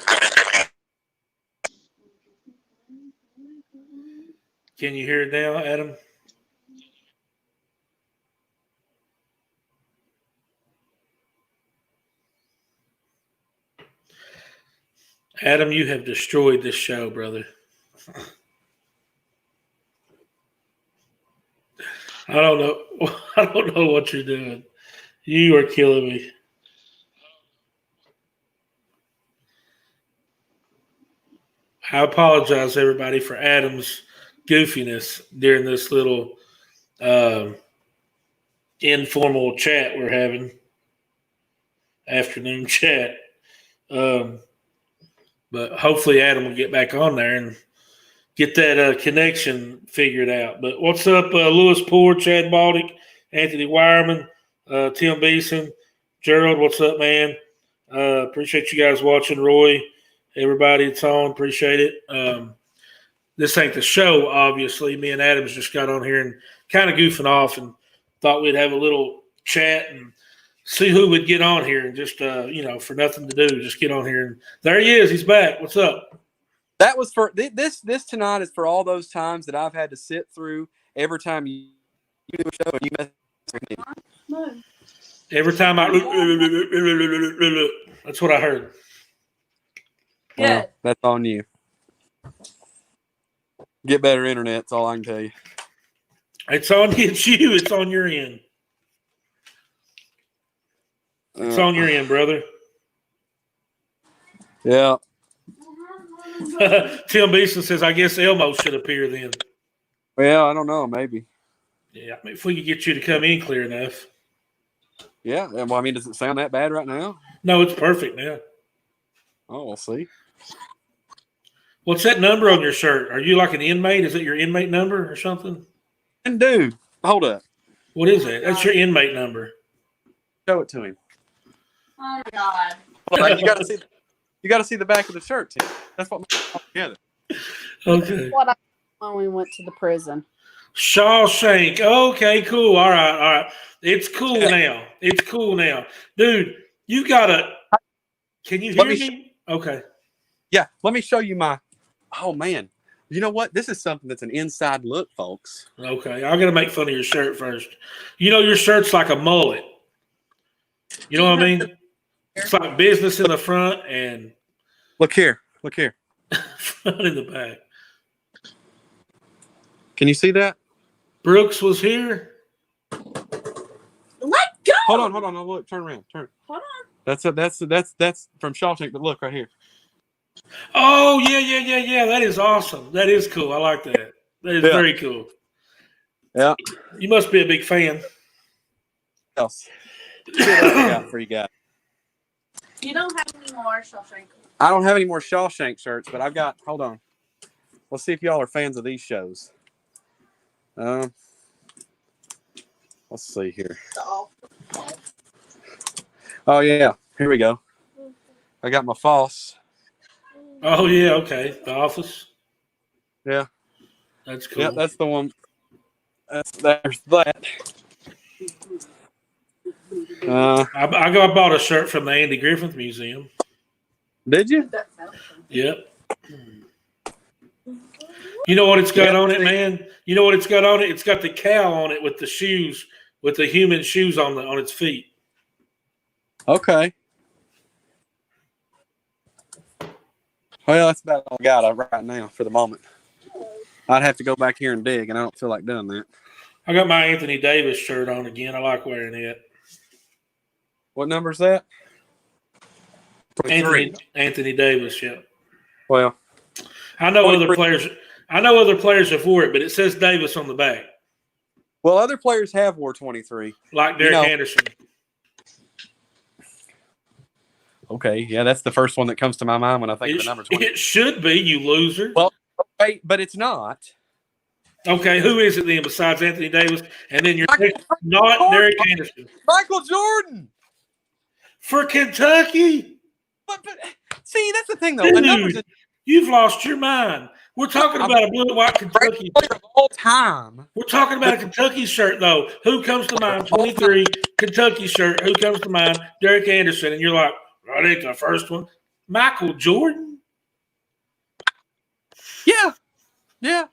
Speaker 2: Can you hear it now, Adam? Adam, you have destroyed this show, brother. I don't know what you're doing. You are killing me. I apologize, everybody, for Adam's goofiness during this little informal chat we're having. Afternoon chat. But hopefully Adam will get back on there and get that connection figured out. But what's up, Lewis Poor, Chad Baldick, Anthony Wireman, Tim Beeson, Gerald, what's up, man? Appreciate you guys watching. Roy, everybody that's on, appreciate it. This ain't the show, obviously. Me and Adams just got on here and kind of goofing off and thought we'd have a little chat and see who would get on here and just, for nothing to do, just get on here. And there he is. He's back. What's up?
Speaker 1: That was for this tonight is for all those times that I've had to sit through every time you do a show and you mess with me.
Speaker 2: Every time that's what I heard.
Speaker 1: Well, that's on you. Get better internet. That's all I can tell you.
Speaker 2: It's on you. It's on your end. It's on your end, brother.
Speaker 1: Yeah.
Speaker 2: Tim Beeson says, I guess Elmo should appear then.
Speaker 1: Well, I don't know. Maybe.
Speaker 2: Yeah, if we could get you to come in clear enough.
Speaker 1: Yeah. Well, I mean, does it sound that bad right now?
Speaker 2: No, it's perfect now.
Speaker 1: Oh, we'll see.
Speaker 2: What's that number on your shirt? Are you like an inmate? Is it your inmate number or something?
Speaker 1: And dude, hold up.
Speaker 2: What is that? That's your inmate number.
Speaker 1: Show it to him.
Speaker 5: Oh my God.
Speaker 1: Well, you got to see the back of the shirt, Tim. That's what we're together.
Speaker 2: Okay.
Speaker 5: What I when we went to the prison.
Speaker 2: Shawshank. Okay, cool. All right. It's cool now. Dude, you got to – can you hear me? Okay.
Speaker 1: Yeah, let me show you my – oh, man. You know what? This is something that's an inside look, folks.
Speaker 2: Okay. I got to make fun of your shirt first. You know your shirt's like a mullet. You know what I mean? It's like business in the front and
Speaker 1: look here.
Speaker 2: front in the back.
Speaker 1: Can you see that?
Speaker 2: Brooks was here.
Speaker 5: Let go.
Speaker 1: Hold on. Oh, look, turn around.
Speaker 5: Hold on.
Speaker 1: That's from Shawshank. But look right here.
Speaker 2: Oh yeah. That is awesome. That is cool. I like that. That is very cool.
Speaker 1: Yeah.
Speaker 2: You must be a big fan.
Speaker 1: Else. what I got for you guys.
Speaker 5: You don't have any more Shawshank.
Speaker 1: I don't have any more Shawshank shirts, but I've got. Hold on. Let's see if y'all are fans of these shows. Let's see here. Oh yeah, here we go. I got my Foss.
Speaker 2: Oh yeah, okay. The Office.
Speaker 1: Yeah,
Speaker 2: That's cool.
Speaker 1: yeah, that's the one. There's that.
Speaker 2: I bought a shirt from the Andy Griffith Museum.
Speaker 1: Did you?
Speaker 2: Yep. You know what it's got on it, man? You know what it's got on it? It's got the cow on it with the shoes, with the human shoes on its feet.
Speaker 1: Okay. Well, that's about all I got right now for the moment. I'd have to go back here and dig, and I don't feel like doing that.
Speaker 2: I got my Anthony Davis shirt on again. I like wearing it.
Speaker 1: What number is that? 23.
Speaker 2: Anthony Davis, yeah.
Speaker 1: Well,
Speaker 2: I know other players have wore it, but it says Davis on the back.
Speaker 1: Well, other players have wore 23.
Speaker 2: Like Derek Anderson.
Speaker 1: Okay, yeah, that's the first one that comes to my mind when I think of the number 20.
Speaker 2: It should be, you loser.
Speaker 1: Well, okay, but it's not.
Speaker 2: Okay, who is it then besides Anthony Davis? And then you're not Derek Anderson.
Speaker 1: Michael Jordan.
Speaker 2: For Kentucky.
Speaker 1: But see, that's the thing, though.
Speaker 2: Dude, you've lost your mind. We're talking about a blue and white Kentucky
Speaker 1: of all time.
Speaker 2: We're talking about a Kentucky shirt, though. Who comes to mind? 23, Kentucky shirt. Who comes to mind? Derek Anderson. And you're like, that ain't the first one. Michael Jordan?
Speaker 1: Yeah. Yeah.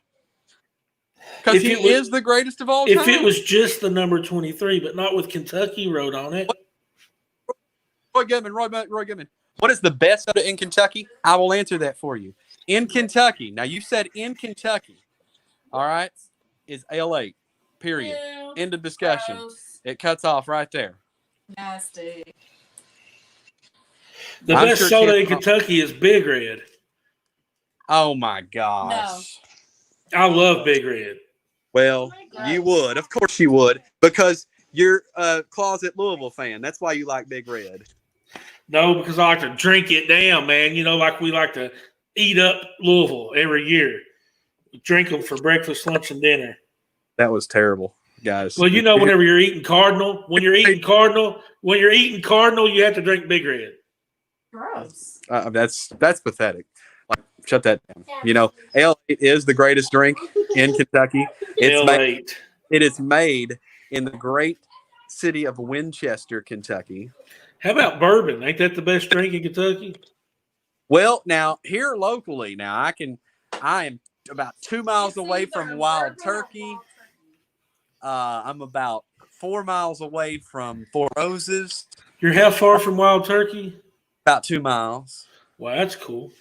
Speaker 1: Because he is the greatest of all time.
Speaker 2: If it was just the number 23, but not with Kentucky wrote on it.
Speaker 1: Roy Goodman. What is the best soda in Kentucky? I will answer that for you. In Kentucky. Now, you said in Kentucky. All right. Is Ale8. Period.
Speaker 5: Ew,
Speaker 1: End of discussion.
Speaker 5: gross.
Speaker 1: It cuts off right there.
Speaker 5: Nasty.
Speaker 2: The
Speaker 1: I'm
Speaker 2: best
Speaker 1: sure
Speaker 2: soda in Kentucky is Big Red.
Speaker 1: Oh, my gosh.
Speaker 5: No.
Speaker 2: I love Big Red.
Speaker 1: Well, you would. Of course you would. Because you're a closet Louisville fan. That's why you like Big Red.
Speaker 2: No, because I like to drink it down, man. You know, like we like to eat up Louisville every year. We drink them for breakfast, lunch, and dinner.
Speaker 1: That was terrible, guys.
Speaker 2: Well, you know, whenever you're eating Cardinal, you have to drink Big Red.
Speaker 5: Gross.
Speaker 1: That's pathetic. Like, shut that down. You know, Ale8 is the greatest drink in Kentucky. It is made in the great city of Winchester, Kentucky.
Speaker 2: How about bourbon? Ain't that the best drink in Kentucky?
Speaker 1: Well, now here locally, I am about 2 miles away from Wild Turkey. I'm about 4 miles away from Four Roses.
Speaker 2: You're how far from Wild Turkey?
Speaker 1: About 2 miles.
Speaker 2: Well, that's cool.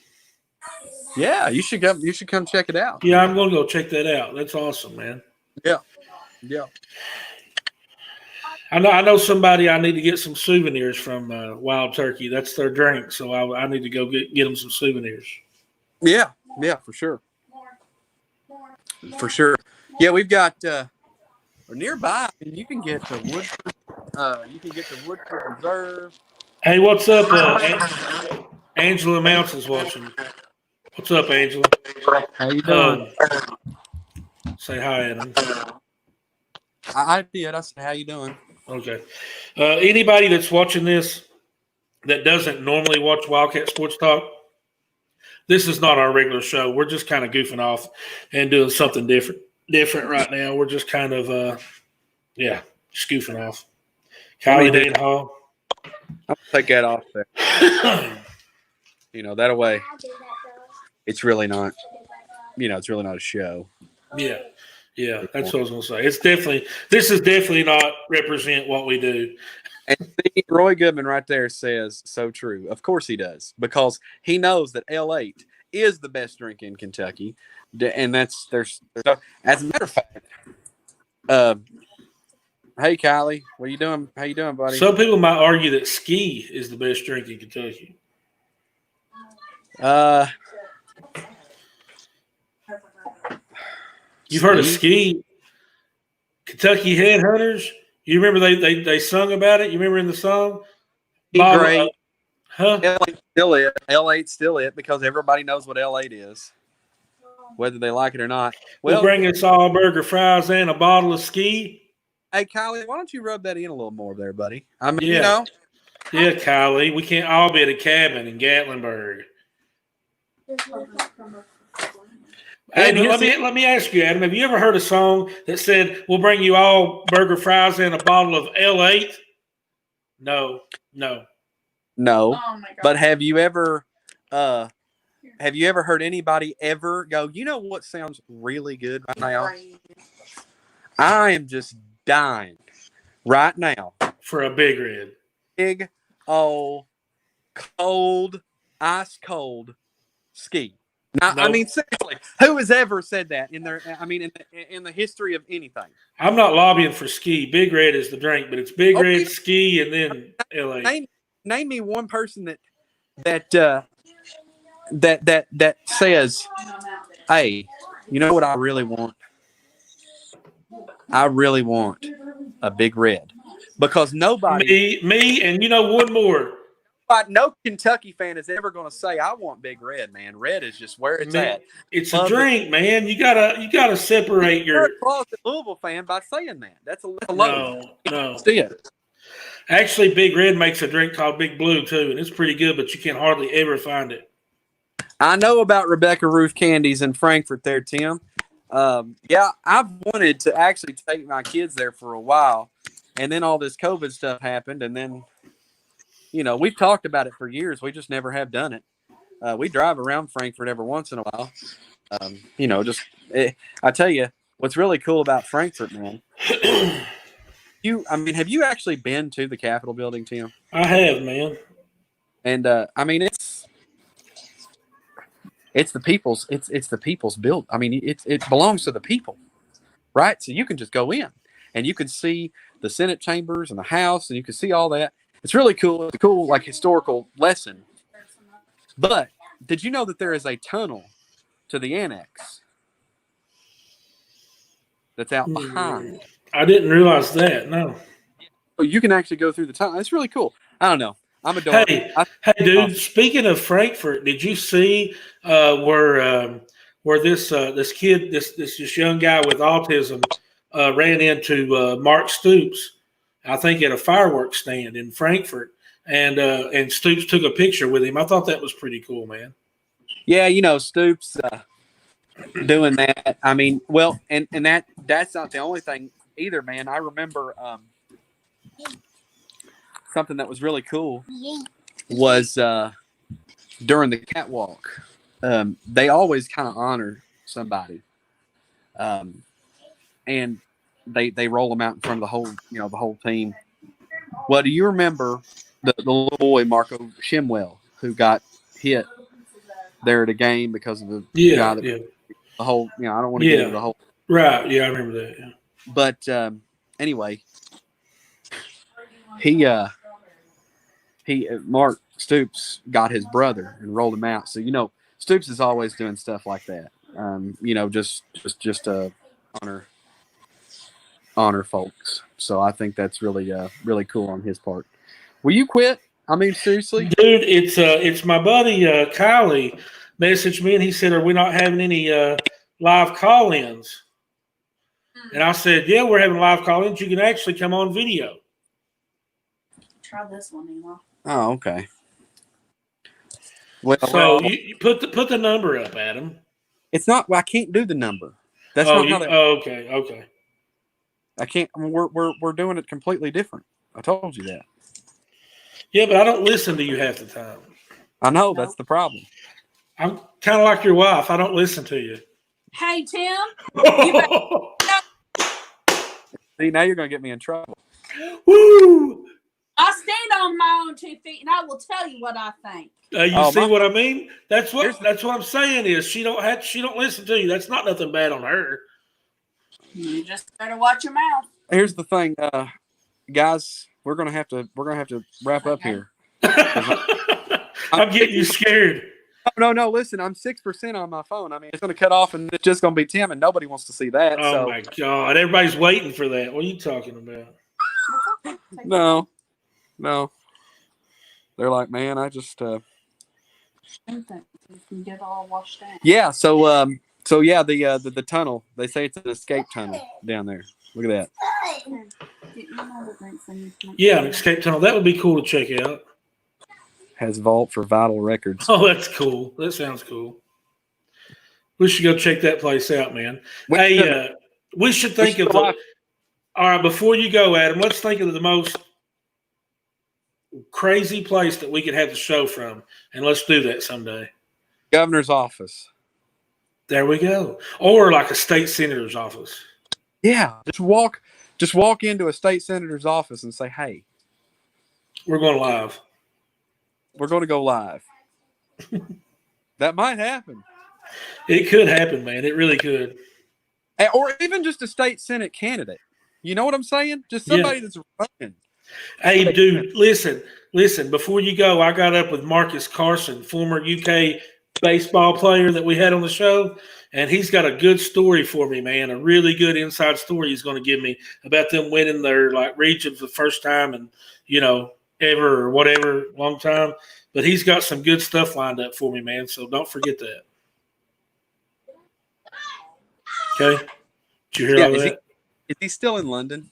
Speaker 1: Yeah, you should come. You should come check it out.
Speaker 2: Yeah, I'm going to go check that out. That's awesome, man.
Speaker 1: Yeah.
Speaker 2: I know somebody I need to get some souvenirs from Wild Turkey. That's their drink, so I need to go get them some souvenirs.
Speaker 1: Yeah, for sure. For sure. Yeah, we've got nearby. You can get the Woodford Reserve.
Speaker 2: Hey, what's up? Angela Mounts is watching. What's up, Angela?
Speaker 1: How you doing?
Speaker 2: Say hi, Adam.
Speaker 1: I did. I said, how you doing?
Speaker 2: Okay. Anybody that's watching this that doesn't normally watch Wildcat Sports Talk, this is not our regular show. We're just kind of goofing off and doing something different right now. We're just kind of, just goofing off. Kylie Dane Hall.
Speaker 1: I'll take that off there. That way it's really not, it's really not a show.
Speaker 2: Yeah, that's what I was going to say. This is definitely not represent what we do.
Speaker 1: And see, Roy Goodman right there says so true. Of course he does, because he knows that Ale8 is the best drink in Kentucky. And there's as a matter of fact, hey Kylie, what are you doing? How you doing, buddy?
Speaker 2: Some people might argue that ski is the best drink in Kentucky. You've heard of ski? Kentucky Headhunters? You remember they sung about it? You remember in the song?
Speaker 1: Great.
Speaker 2: Huh?
Speaker 1: L8's still it. L8's still it because everybody knows what L8 is, whether they like it or not.
Speaker 2: We'll bring us all burger, fries, and a bottle of ski.
Speaker 1: Hey, Kylie, why don't you rub that in a little more there, buddy? I mean,
Speaker 2: Yeah, Kylie, we can't all be at a cabin in Gatlinburg. Hey, let me ask you, Adam. Have you ever heard a song that said, "We'll bring you all burger, fries, and a bottle of L8"? No.
Speaker 1: No.
Speaker 5: Oh my God.
Speaker 1: But have you ever heard anybody ever go, you know what sounds really good right now? I am just dying right now
Speaker 2: for a Big Red.
Speaker 1: Big old cold, ice cold ski. Now, I mean, seriously, who has ever said that in the history of anything?
Speaker 2: I'm not lobbying for ski. Big Red is the drink, but it's Big Red, ski, and then LA.
Speaker 1: Name me one person that says, "Hey, you know what I really want? I really want a Big Red," because nobody,
Speaker 2: me, and one more.
Speaker 1: No Kentucky fan is ever going to say, "I want Big Red, man." Red is just where it's at.
Speaker 2: It's a drink, man. You gotta separate your.
Speaker 1: You're a closet Louisville fan by saying that. That's a low.
Speaker 2: No.
Speaker 1: See it.
Speaker 2: Actually, Big Red makes a drink called Big Blue too, and it's pretty good, but you can hardly ever find it.
Speaker 1: I know about Rebecca Ruth Candies in Frankfurt there, Tim. Yeah, I've wanted to actually take my kids there for a while, and then all this COVID stuff happened, and then. We've talked about it for years. We just never have done it. We drive around Frankfurt every once in a while. I tell you, what's really cool about Frankfurt, man. Have you actually been to the Capitol building, Tim?
Speaker 2: I have, man.
Speaker 1: And it's the people's. It's the people's build. I mean, it belongs to the people, right? So you can just go in, and you can see the Senate chambers and the House, and you can see all that. It's really cool. It's a cool, historical lesson. But did you know that there is a tunnel to the annex that's out behind?
Speaker 2: I didn't realize that. No.
Speaker 1: You can actually go through the tunnel. It's really cool. I don't know. I'm a dog.
Speaker 2: Hey, dude. Speaking of Frankfurt, did you see where this kid, this young guy with autism, ran into Mark Stoops? I think at a fireworks stand in Frankfurt, and Stoops took a picture with him. I thought that was pretty cool, man.
Speaker 1: Yeah, Stoops doing that. I mean, well, and that's not the only thing either, man. I remember something that was really cool was during the catwalk. They always kind of honor somebody, and they roll them out in front of the whole team. Well, do you remember the little boy Marco Shimwell who got hit there at a game because of the guy that the whole I don't want to get into the whole
Speaker 2: right. Yeah, I remember that. Yeah.
Speaker 1: But anyway, Mark Stoops got his brother and rolled him out. So Stoops is always doing stuff like that. Just to honor folks. So I think that's really really cool on his part. Will you quit? I mean, seriously,
Speaker 2: dude. It's my buddy Kylie messaged me and he said, "Are we not having any live call-ins?" And I said, "Yeah, we're having live call-ins. You can actually come on video."
Speaker 5: Try this one, Ema.
Speaker 1: Oh, okay. Well,
Speaker 2: so you put the number up, Adam.
Speaker 1: It's not. Well, I can't do the number. That's not how that.
Speaker 2: Okay.
Speaker 1: I can't. We're doing it completely different. I told you that.
Speaker 2: Yeah, but I don't listen to you half the time.
Speaker 1: I know that's the problem.
Speaker 2: I'm kind of like your wife. I don't listen to you.
Speaker 5: Hey, Tim.
Speaker 1: See, now you're going to get me in trouble.
Speaker 2: Woo!
Speaker 5: I stand on my own 2 feet, and I will tell you what I think.
Speaker 2: You see what I mean? That's what I'm saying is she don't listen to you. That's not nothing bad on her.
Speaker 5: You just better watch your mouth.
Speaker 1: Here's the thing, guys. We're gonna have to wrap up here.
Speaker 2: I'm getting you scared.
Speaker 1: No. Listen, I'm 6% on my phone. I mean, it's gonna cut off, and it's just gonna be Tim, and nobody wants to see that.
Speaker 2: Oh my God! Everybody's waiting for that. What are you talking about?
Speaker 1: No. They're like, man, I just
Speaker 5: Get it all washed out.
Speaker 1: yeah. So yeah, the tunnel. They say it's an escape tunnel down there. Look at that.
Speaker 2: Yeah, an escape tunnel. That would be cool to check out.
Speaker 1: Has vault for vital records.
Speaker 2: Oh, that's cool. That sounds cool. We should go check that place out, man. We should think of all right, before you go, Adam, let's think of the most crazy place that we could have the show from, and let's do that someday.
Speaker 1: Governor's office.
Speaker 2: There we go. Or like a state senator's office.
Speaker 1: Yeah, just walk into a state senator's office and say, "Hey,
Speaker 2: we're going live.
Speaker 1: We're going to go live." That might happen.
Speaker 2: It could happen, man. It really could.
Speaker 1: Or even just a state senate candidate. You know what I'm saying? Just somebody that's running.
Speaker 2: Hey, dude, listen. Before you go, I got up with Marcus Carson, former UK baseball player that we had on the show, and he's got a good story for me, man. A really good inside story he's going to give me about them winning their region for the first time and ever or whatever, long time. But he's got some good stuff lined up for me, man. So don't forget that. Okay. Did you hear all that?
Speaker 1: Is he still in London?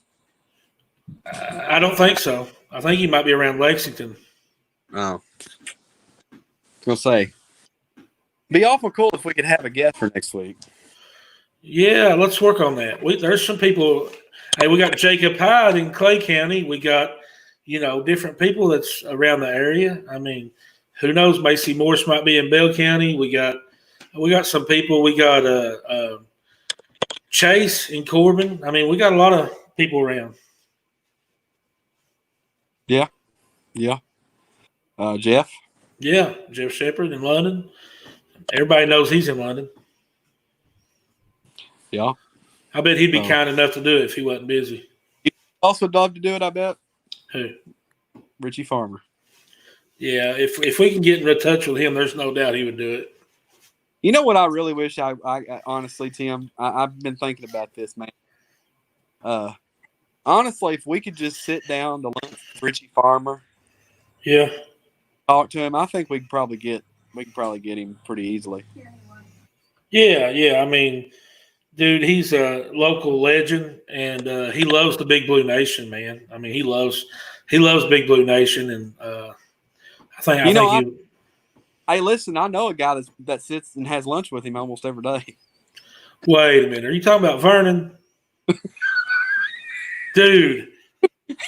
Speaker 2: I don't think so. I think he might be around Lexington.
Speaker 1: Oh. I was going to say, be awful cool if we could have a guest for next week.
Speaker 2: Yeah, let's work on that. There's some people. Hey, we got Jacob Hyde in Clay County. We got, different people that's around the area. I mean, who knows? Macy Morse might be in Bell County. We got some people. We got Chase in Corbin. I mean, we got a lot of people around.
Speaker 1: Yeah. Jeff?
Speaker 2: Yeah, Jeff Sheppard in London. Everybody knows he's in London.
Speaker 1: Yeah.
Speaker 2: I bet he'd be kind enough to do it if he wasn't busy.
Speaker 1: He'd also love to do it, I bet.
Speaker 2: Who?
Speaker 1: Richie Farmer.
Speaker 2: Yeah, if we can get in touch with him, there's no doubt he would do it.
Speaker 1: You know what I really wish I honestly, Tim, I've been thinking about this, man. Honestly, if we could just sit down to lunch with Richie Farmer, talk to him, I think we could probably get him pretty easily.
Speaker 2: Yeah. I mean, dude, he's a local legend, and he loves the Big Blue Nation, man. I mean, he loves Big Blue Nation, and
Speaker 1: Hey, listen, I know a guy that sits and has lunch with him almost every day.
Speaker 2: Wait a minute, are you talking about Vernon? Dude,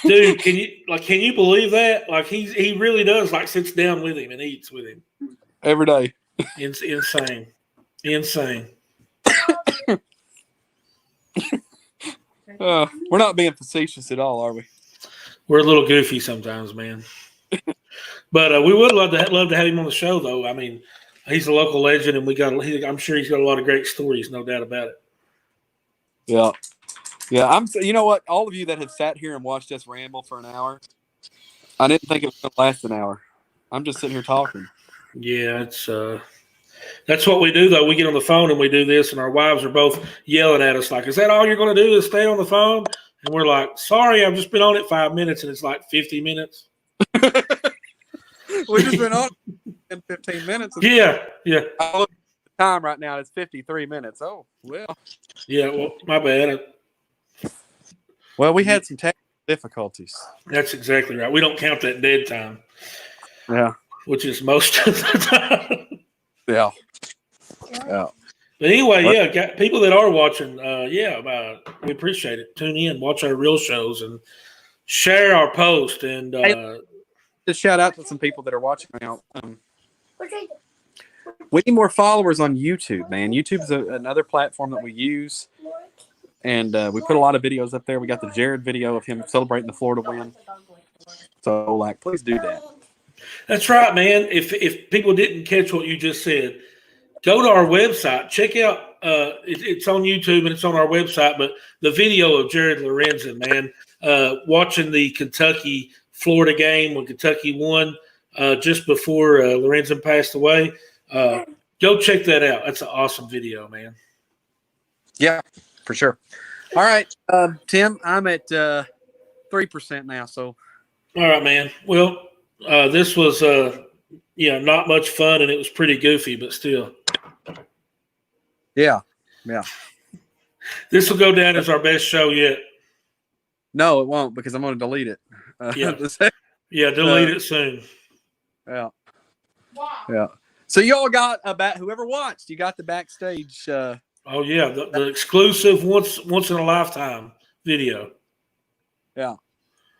Speaker 2: can you believe that? Like he really does sits down with him and eats with him
Speaker 1: every day.
Speaker 2: Insane.
Speaker 1: We're not being facetious at all, are we?
Speaker 2: We're a little goofy sometimes, man. But we would love to have him on the show, though. I mean, he's a local legend, and I'm sure he's got a lot of great stories, no doubt about it.
Speaker 1: Yeah. You know what? All of you that have sat here and watched us ramble for an hour, I didn't think it was going to last an hour. I'm just sitting here talking.
Speaker 2: Yeah, that's what we do, though. We get on the phone and we do this, and our wives are both yelling at us like, "Is that all you're going to do is stay on the phone?" And we're like, "Sorry, I've just been on it 5 minutes," and it's like 50 minutes.
Speaker 1: We've just been on in 15 minutes.
Speaker 2: Yeah.
Speaker 1: I look at the time right now. It's 53 minutes. Oh, well.
Speaker 2: Yeah, well, my bad.
Speaker 1: Well, we had some technical difficulties.
Speaker 2: That's exactly right. We don't count that dead time.
Speaker 1: Yeah.
Speaker 2: Which is most of the time.
Speaker 1: Yeah.
Speaker 2: But anyway, got people that are watching, we appreciate it. Tune in, watch our real shows, and share our post. And
Speaker 1: just shout out to some people that are watching right now. We need more followers on YouTube, man. YouTube's another platform that we use. And we put a lot of videos up there. We got the Jared video of him celebrating the Florida win. So, please do that.
Speaker 2: That's right, man. If people didn't catch what you just said, go to our website. Check out it's on YouTube and it's on our website. But the video of Jared Lorenzen, man, watching the Kentucky-Florida game when Kentucky won just before Lorenzen passed away. Go check that out. That's an awesome video, man.
Speaker 1: Yeah, for sure. All right, Tim, I'm at 3% now. So,
Speaker 2: all right, man. Well, this was not much fun, and it was pretty goofy, but still.
Speaker 1: yeah.
Speaker 2: This will go down as our best show yet.
Speaker 1: No, it won't because I'm going to delete it.
Speaker 2: Delete it soon.
Speaker 1: Yeah.
Speaker 5: Wow.
Speaker 1: Yeah. So y'all got about whoever watched. You got the backstage.
Speaker 2: The exclusive once in a lifetime video.
Speaker 1: Yeah.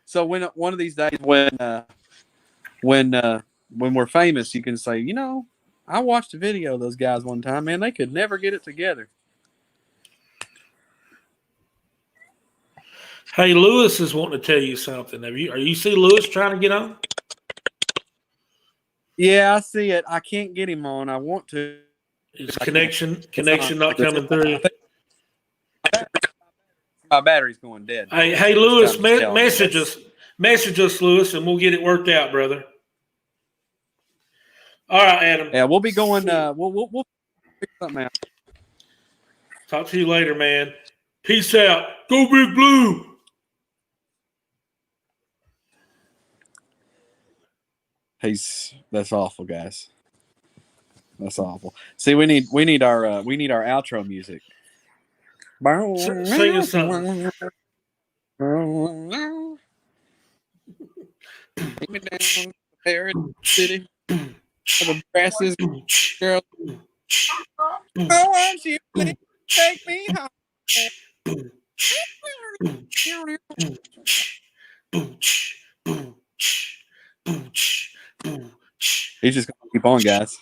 Speaker 1: So when one of these days when we're famous, you can say, I watched a video of those guys one time. Man, they could never get it together.
Speaker 2: Hey, Lewis is wanting to tell you something. Are you see Lewis trying to get on?
Speaker 1: Yeah, I see it. I can't get him on. I want to.
Speaker 2: Is connection not coming through?
Speaker 1: My battery's going dead.
Speaker 2: Hey, Lewis, message us, Lewis, and we'll get it worked out, brother. All right, Adam.
Speaker 1: Yeah, we'll be going. We'll figure something out.
Speaker 2: Talk to you later, man. Peace out. Go Big Blue.
Speaker 1: That's awful, guys. That's awful. See, we need our outro music.
Speaker 2: Sing us something.
Speaker 1: Take me down to Paris City. The grasses, girl. I want you to take me home. He's just gonna keep on, guys.